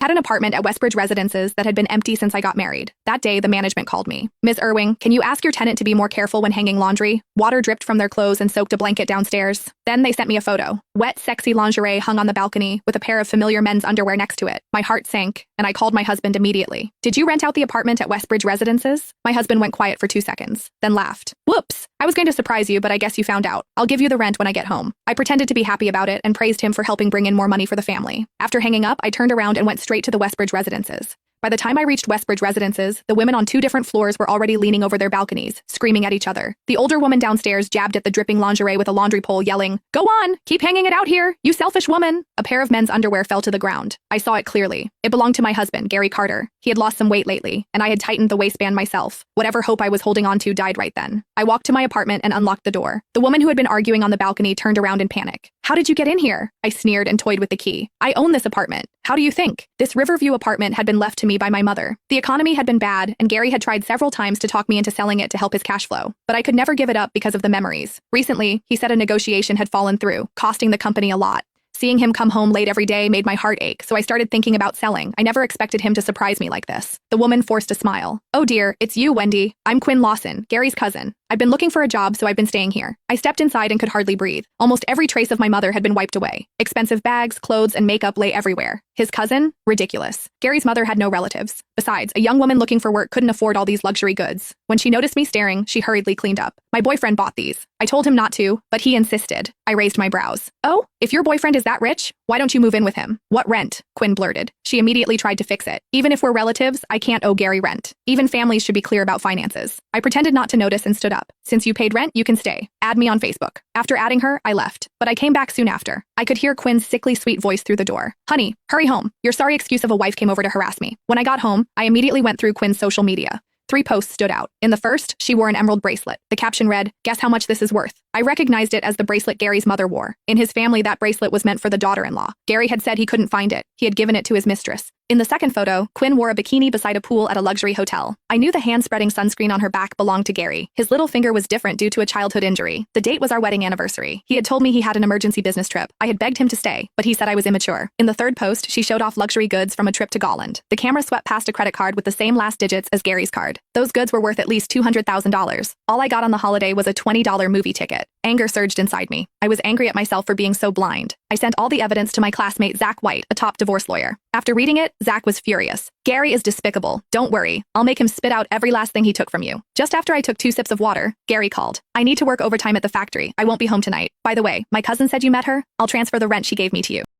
Had an apartment at Westbridge Residences that had been empty since I got married. That day, the management called me. Ms. Irving, can you ask your tenant to be more careful when hanging laundry? Water dripped from their clothes and soaked a blanket downstairs. Then they sent me a photo. Wet, sexy lingerie hung on the balcony with a pair of familiar men's underwear next to it. My heart sank, and I called my husband immediately. Did you rent out the apartment at Westbridge Residences? My husband went quiet for 2 seconds, then laughed. Whoops! I was going to surprise you, but I guess you found out. I'll give you the rent when I get home. I pretended to be happy about it and praised him for helping bring in more money for the family. After hanging up, I turned around and went straight to the Westbridge Residences. By the time I reached Westbridge Residences, the women on 2 different floors were already leaning over their balconies, screaming at each other. The older woman downstairs jabbed at the dripping lingerie with a laundry pole, yelling, "Go on! Keep hanging it out here, you selfish woman!" A pair of men's underwear fell to the ground. I saw it clearly. It belonged to my husband, Gary Carter. He had lost some weight lately, and I had tightened the waistband myself. Whatever hope I was holding on to died right then. I walked to my apartment and unlocked the door. The woman who had been arguing on the balcony turned around in panic. "How did you get in here?" I sneered and toyed with the key. "I own this apartment. How do you think?" This Riverview apartment had been left to me by my mother. The economy had been bad, and Gary had tried several times to talk me into selling it to help his cash flow. But I could never give it up because of the memories. Recently, he said a negotiation had fallen through, costing the company a lot. Seeing him come home late every day made my heart ache, so I started thinking about selling. I never expected him to surprise me like this. The woman forced a smile. "Oh dear, it's you, Wendy. I'm Quinn Lawson, Gary's cousin. I've been looking for a job, so I've been staying here." I stepped inside and could hardly breathe. Almost every trace of my mother had been wiped away. Expensive bags, clothes, and makeup lay everywhere. His cousin? Ridiculous. Gary's mother had no relatives. Besides, a young woman looking for work couldn't afford all these luxury goods. When she noticed me staring, she hurriedly cleaned up. "My boyfriend bought these. I told him not to, but he insisted." I raised my brows. "Oh, if your boyfriend is that rich, why don't you move in with him?" "What rent?" Quinn blurted. She immediately tried to fix it. "Even if we're relatives, I can't owe Gary rent. Even families should be clear about finances." I pretended not to notice and stood up. "Since you paid rent, you can stay. Add me on Facebook." After adding her, I left. But I came back soon after. I could hear Quinn's sickly sweet voice through the door. "Honey, hurry home. Your sorry excuse of a wife came over to harass me." When I got home, I immediately went through Quinn's social media. 3 posts stood out. In the first, she wore an emerald bracelet. The caption read, "Guess how much this is worth." I recognized it as the bracelet Gary's mother wore. In his family, that bracelet was meant for the daughter-in-law. Gary had said he couldn't find it. He had given it to his mistress. In the second photo, Quinn wore a bikini beside a pool at a luxury hotel. I knew the hand-spreading sunscreen on her back belonged to Gary. His little finger was different due to a childhood injury. The date was our wedding anniversary. He had told me he had an emergency business trip. I had begged him to stay, but he said I was immature. In the third post, she showed off luxury goods from a trip to Golland. The camera swept past a credit card with the same last digits as Gary's card. Those goods were worth at least $200,000. All I got on the holiday was a $20 movie ticket. Anger surged inside me. I was angry at myself for being so blind. I sent all the evidence to my classmate Zach White, a top divorce lawyer. After reading it, Zach was furious. "Gary is despicable. Don't worry. I'll make him spit out every last thing he took from you." Just after I took 2 sips of water, Gary called. "I need to work overtime at the factory. I won't be home tonight. By the way, my cousin said you met her. I'll transfer the rent she gave me to you."